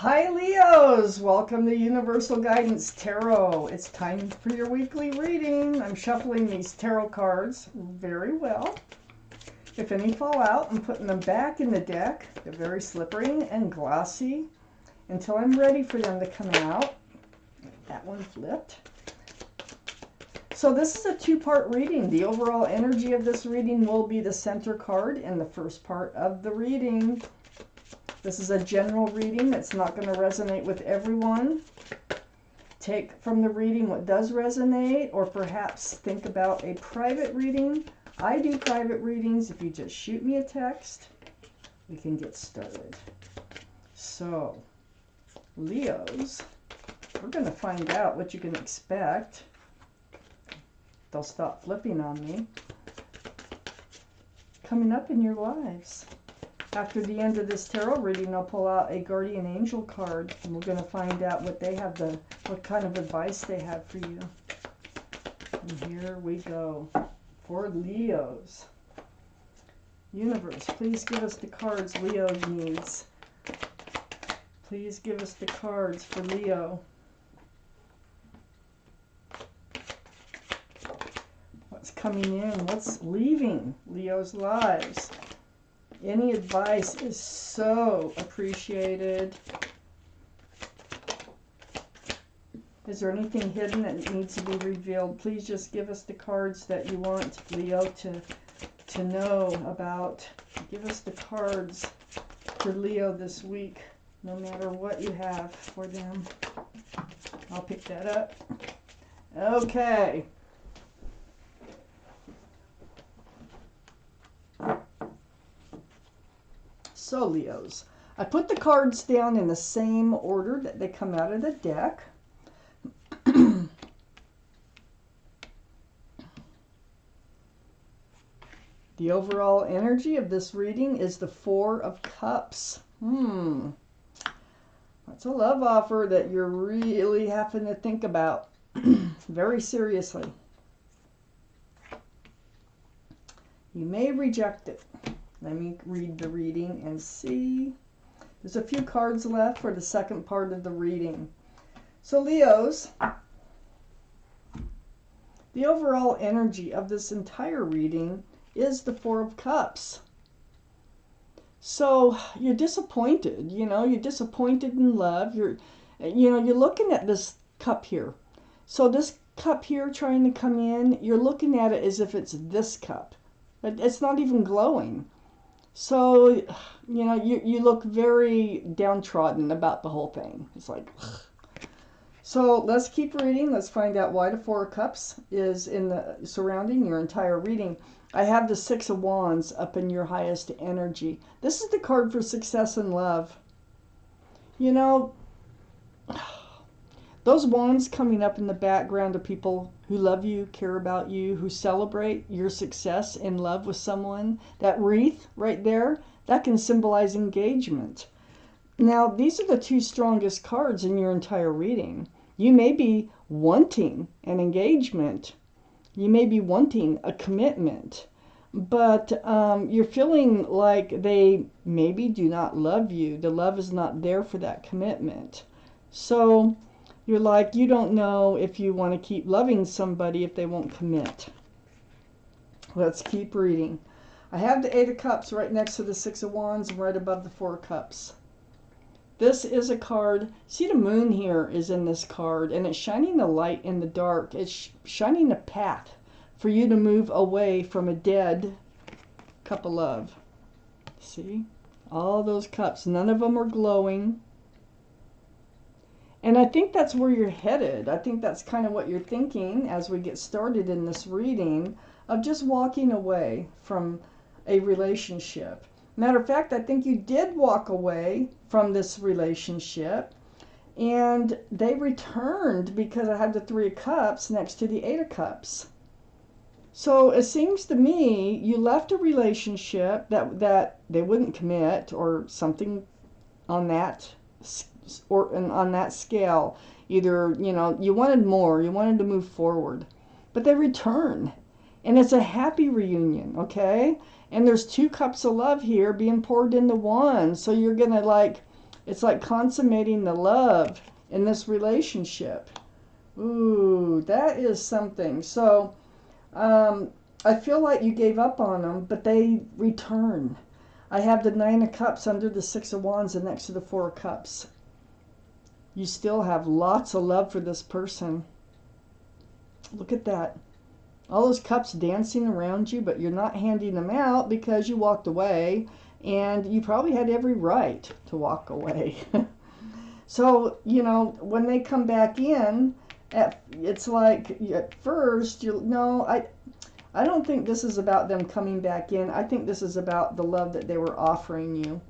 Hi Leos, welcome to Universal Guidance Tarot. It's time for your weekly reading. I'm shuffling these tarot cards very well. If any fall out, I'm putting them back in the deck. They're very slippery and glossy until I'm ready for them to come out. That one flipped. So this is a two-part reading. The overall energy of this reading will be the center card in the first part of the reading. This is a general reading that's not going to resonate with everyone. Take from the reading what does resonate, or perhaps think about a private reading. I do private readings. If you just shoot me a text, we can get started. So, Leos, we're going to find out what you can expect. They'll stop flipping on me. Coming up in your lives. After the end of this tarot reading, I'll pull out a guardian angel card, and we're going to find out what they have, what kind of advice they have for you. And here we go. For Leos. Universe, please give us the cards Leo needs. Please give us the cards for Leo. What's coming in? What's leaving Leo's lives? Any advice is so appreciated. Is there anything hidden that needs to be revealed? Please just give us the cards that you want Leo to know about. Give us the cards for Leo this week, no matter what you have for them. I'll pick that up. Okay. So Leos, I put the cards down in the same order that they come out of the deck. The overall energy of this reading is the Four of Cups. That's a love offer that you're really having to think about very seriously. You may reject it. Let me read the reading and see. There's a few cards left for the second part of the reading. So Leos, the overall energy of this entire reading is the Four of Cups. So you're disappointed, you're disappointed in love. You're looking at this cup here. So this cup here trying to come in, you're looking at it as if it's this cup. It's not even glowing. So, you look very downtrodden about the whole thing. It's like, ugh. So let's keep reading. Let's find out why the Four of Cups is surrounding your entire reading. I have the Six of Wands up in your highest energy. This is the card for success in love. Those wands coming up in the background of people who love you, care about you, who celebrate your success in love with someone. That wreath right there, that can symbolize engagement. Now, these are the two strongest cards in your entire reading. You may be wanting an engagement. You may be wanting a commitment. But you're feeling like they maybe do not love you. The love is not there for that commitment. So you're like, you don't know if you want to keep loving somebody if they won't commit. Let's keep reading. I have the Eight of Cups right next to the Six of Wands and right above the Four of Cups. This is a card. See, the moon here is in this card, and it's shining the light in the dark. It's shining a path for you to move away from a dead cup of love. See? All those cups. None of them are glowing. And I think that's where you're headed. I think that's kind of what you're thinking as we get started in this reading, of just walking away from a relationship. Matter of fact, I think you did walk away from this relationship, and they returned because I had the Three of Cups next to the Eight of Cups. So it seems to me you left a relationship that they wouldn't commit, or something on that on that scale. Either, you wanted more, you wanted to move forward, but they return, and it's a happy reunion, okay? And there's two cups of love here being poured into one, so you're gonna It's like consummating the love in this relationship. Ooh, that is something. So, I feel like you gave up on them, but they return. I have the Nine of Cups under the Six of Wands and next to the Four of Cups. You still have lots of love for this person. Look at that. All those cups dancing around you, but you're not handing them out because you walked away, and you probably had every right to walk away. So, you know, when they come back in, it's like at first, I don't think this is about them coming back in. I think this is about the love that they were offering you.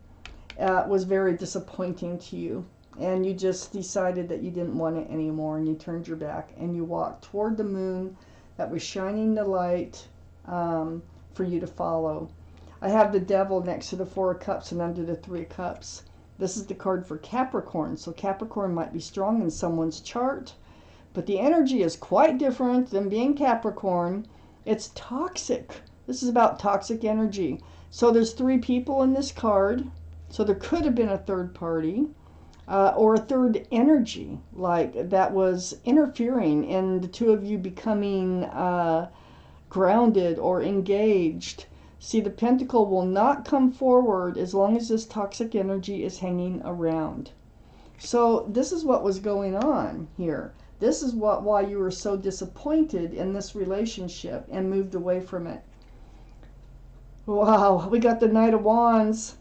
It was very disappointing to you, and you just decided that you didn't want it anymore, and you turned your back, and you walked toward the moon that was shining the light for you to follow. I have the Devil next to the Four of Cups and under the Three of Cups. This is the card for Capricorn. So Capricorn might be strong in someone's chart, but the energy is quite different than being Capricorn. It's toxic. This is about toxic energy. So there's three people in this card. So there could have been a third party or a third energy like that was interfering in the two of you becoming grounded or engaged. See, the Pentacle will not come forward as long as this toxic energy is hanging around. So this is what was going on here. This is why you were so disappointed in this relationship and moved away from it. Wow, we got the Knight of Wands.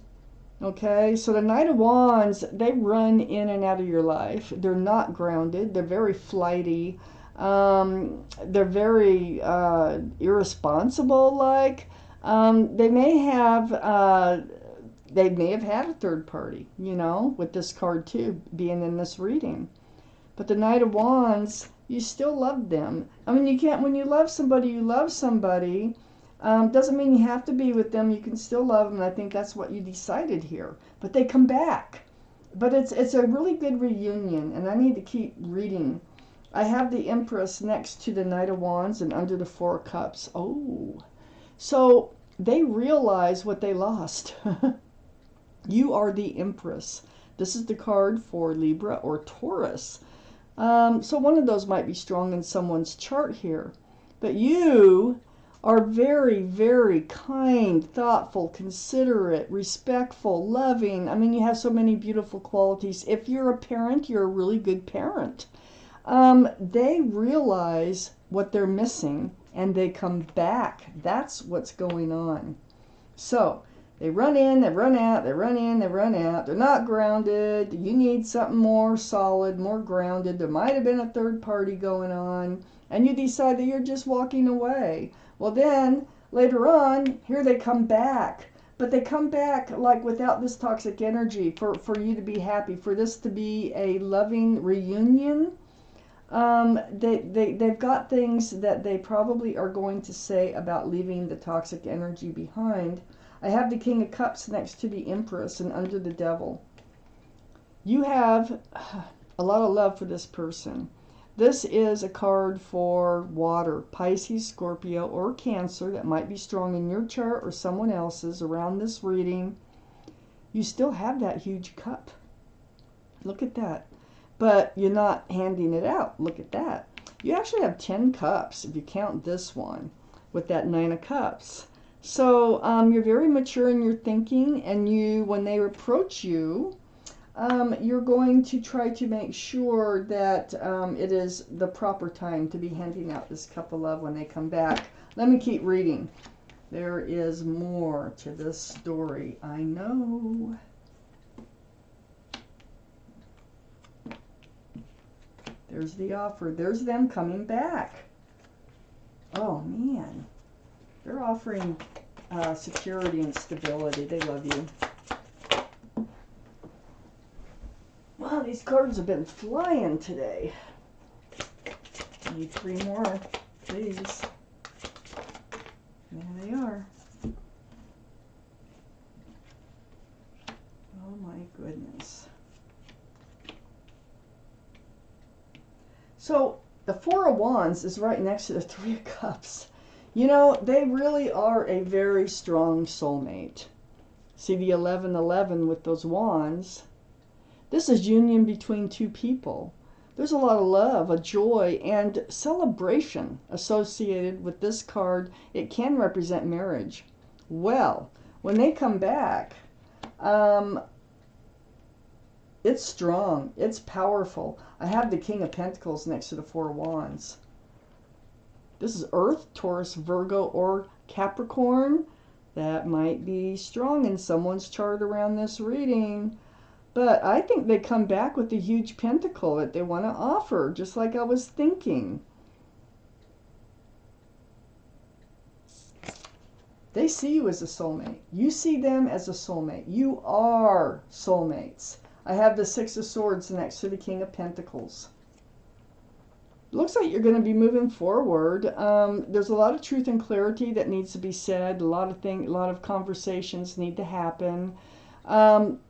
Okay, so the Knight of Wands, they run in and out of your life. They're not grounded. They're very flighty. They're very irresponsible. Like they may have had a third party. You know, with this card too being in this reading. But the Knight of Wands, you still love them. I mean, you can't. When you love somebody, you love somebody. Doesn't mean you have to be with them. You can still love them. And I think that's what you decided here. But they come back. But it's a really good reunion. And I need to keep reading. I have the Empress next to the Knight of Wands and under the Four of Cups. Oh. So they realize what they lost. You are the Empress. This is the card for Libra or Taurus. So one of those might be strong in someone's chart here. But you are very, very kind, thoughtful, considerate, respectful, loving. I mean, you have so many beautiful qualities. If you're a parent, you're a really good parent. They realize what they're missing and they come back. That's what's going on. So they run in, they run out, they run in, they run out. They're not grounded. You need something more solid, more grounded. There might have been a third party going on, and you decide that you're just walking away. Well, then later on, here they come back. But they come back like without this toxic energy for you to be happy, for this to be a loving reunion. They've got things that they probably are going to say about leaving the toxic energy behind. I have the King of Cups next to the Empress and under the Devil. You have a lot of love for this person. This is a card for water, Pisces, Scorpio, or Cancer that might be strong in your chart or someone else's around this reading. You still have that huge cup. Look at that. But you're not handing it out. Look at that. You actually have 10 cups if you count this one with that 9 of Cups. So you're very mature in your thinking, and when they approach you, you're going to try to make sure that it is the proper time to be handing out this cup of love when they come back. Let me keep reading. There is more to this story, I know. There's the offer. There's them coming back. Oh, man. They're offering security and stability. They love you. Wow, these cards have been flying today. Need 3 more, please. There they are. Oh my goodness. So the Four of Wands is right next to the Three of Cups. You know, they really are a very strong soulmate. See the 11-11 with those wands. This is union between two people. There's a lot of love, a joy, and celebration associated with this card. It can represent marriage. Well, when they come back, it's strong. It's powerful. I have the King of Pentacles next to the Four of Wands. This is Earth, Taurus, Virgo, or Capricorn. That might be strong in someone's chart around this reading. But I think they come back with a huge pentacle that they want to offer, just like I was thinking. They see you as a soulmate. You see them as a soulmate. You are soulmates. I have the Six of Swords next to the King of Pentacles. Looks like you're going to be moving forward. There's a lot of truth and clarity that needs to be said. A lot of conversations need to happen.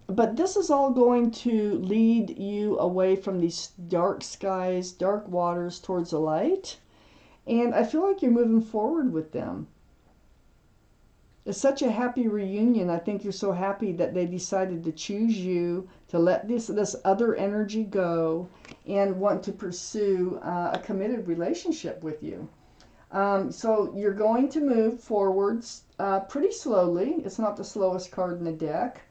But this is all going to lead you away from these dark skies, dark waters towards the light. And I feel like you're moving forward with them. It's such a happy reunion. I think you're so happy that they decided to choose you, to let this other energy go, and want to pursue a committed relationship with you. So you're going to move forwards pretty slowly. It's not the slowest card in the deck.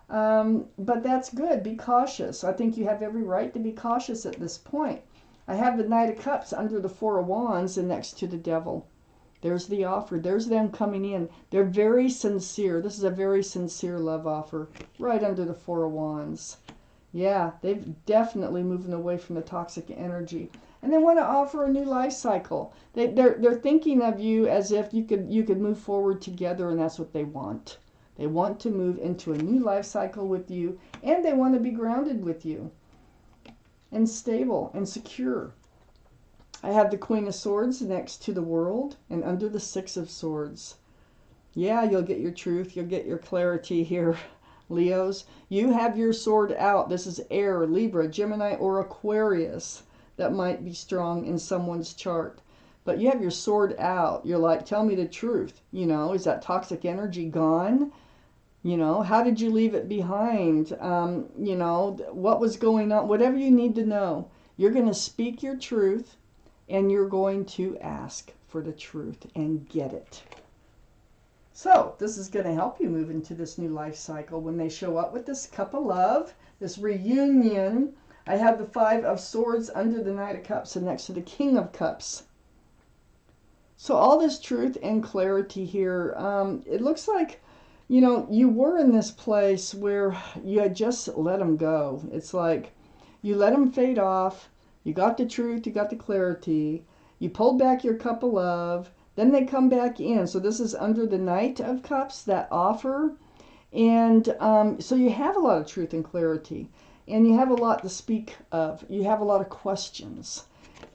But that's good. Be cautious. I think you have every right to be cautious at this point. I have the Knight of Cups under the Four of Wands and next to the Devil. There's the offer. There's them coming in. They're very sincere. This is a very sincere love offer right under the Four of Wands. Yeah, they've definitely moving away from the toxic energy. And they want to offer a new life cycle. They're thinking of you as if you could move forward together, and that's what they want. They want to move into a new life cycle with you, and they want to be grounded with you and stable and secure. I have the Queen of Swords next to the World and under the Six of Swords. Yeah, you'll get your truth. You'll get your clarity here, Leos. You have your sword out. This is Air, Libra, Gemini, or Aquarius. That might be strong in someone's chart. But you have your sword out. You're like, tell me the truth. You know, is that toxic energy gone? You know, how did you leave it behind? You know, what was going on? Whatever you need to know. You're going to speak your truth. And you're going to ask for the truth and get it. So this is going to help you move into this new life cycle. When they show up with this cup of love, this reunion, I have the Five of Swords under the Knight of Cups and next to the King of Cups. So all this truth and clarity here, it looks like, you know, you were in this place where you had just let them go. It's like you let them fade off. You got the truth, you got the clarity, you pulled back your cup of love, then they come back in. So this is under the Knight of Cups, that offer. And so you have a lot of truth and clarity, and you have a lot to speak of. You have a lot of questions.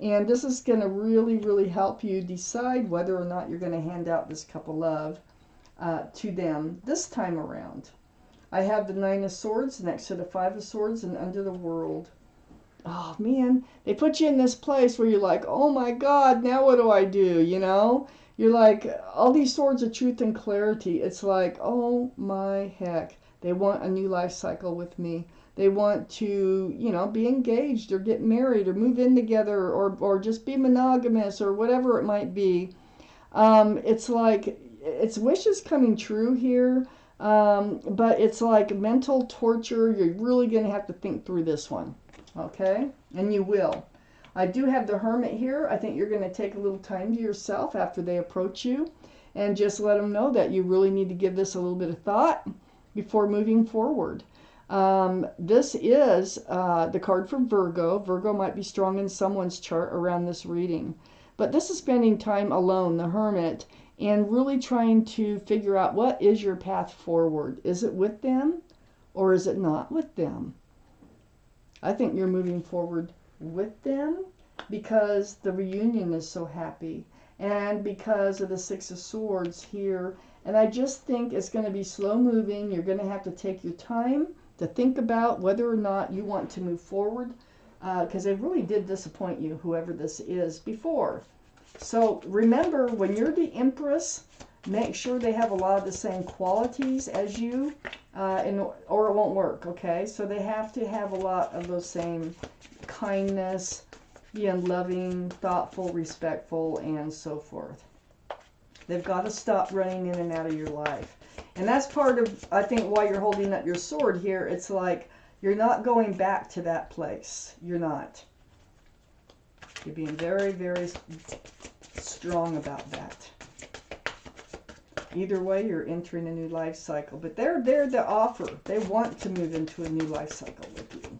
And this is going to really, really help you decide whether or not you're going to hand out this cup of love to them this time around. I have the Nine of Swords next to the Five of Swords and under the World. Oh man, they put you in this place where you're like, oh my God, now what do I do? You know, you're like, all these swords of truth and clarity. It's like, oh my heck, they want a new life cycle with me. They want to, you know, be engaged or get married or move in together or just be monogamous or whatever it might be. It's like, it's wishes coming true here. But it's like mental torture. You're really going to have to think through this one. Okay, and you will. I do have the Hermit here. I think you're going to take a little time to yourself after they approach you and just let them know that you really need to give this a little bit of thought before moving forward. This is the card for Virgo. Virgo might be strong in someone's chart around this reading. But this is spending time alone, the Hermit, and really trying to figure out what is your path forward. Is it with them or is it not with them? I think you're moving forward with them because the reunion is so happy and because of the Six of Swords here. And I just think it's going to be slow moving. You're going to have to take your time to think about whether or not you want to move forward because they really did disappoint you, whoever this is, before. So remember, when you're the Empress, Make sure they have a lot of the same qualities as you, or it won't work, okay? So they have to have a lot of those same kindness, being loving, thoughtful, respectful, and so forth. They've got to stop running in and out of your life. And that's part of, I think, why you're holding up your sword here. It's like you're not going back to that place. You're not. You're being very, very strong about that. Either way, you're entering a new life cycle. But they're there to offer. They want to move into a new life cycle with you.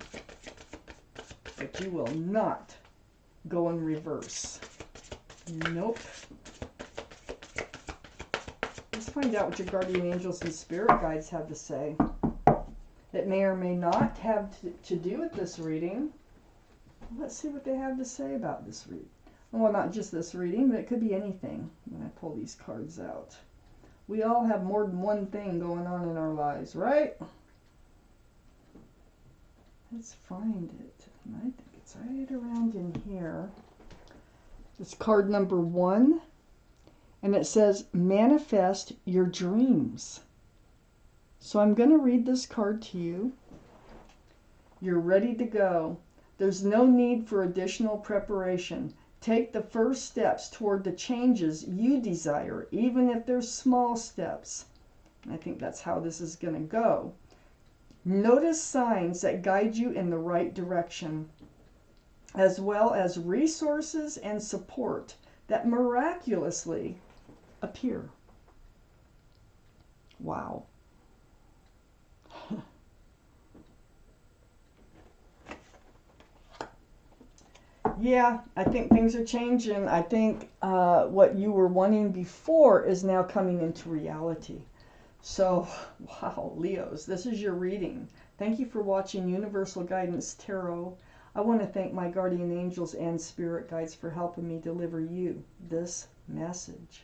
But you will not go in reverse. Nope. Let's find out what your guardian angels and spirit guides have to say. It may or may not have to do with this reading. Let's see what they have to say about this reading. Well, not just this reading, but it could be anything when I pull these cards out. We all have more than one thing going on in our lives, right? Let's find it. I think it's right around in here. It's card number 1. And it says, manifest your dreams. So I'm going to read this card to you. You're ready to go. There's no need for additional preparation. Take the first steps toward the changes you desire, even if they're small steps. I think that's how this is going to go. Notice signs that guide you in the right direction, as well as resources and support that miraculously appear. Wow. Yeah, I think things are changing. I think what you were wanting before is now coming into reality. So, wow, Leos, this is your reading. Thank you for watching Universal Guidance Tarot. I want to thank my guardian angels and spirit guides for helping me deliver you this message.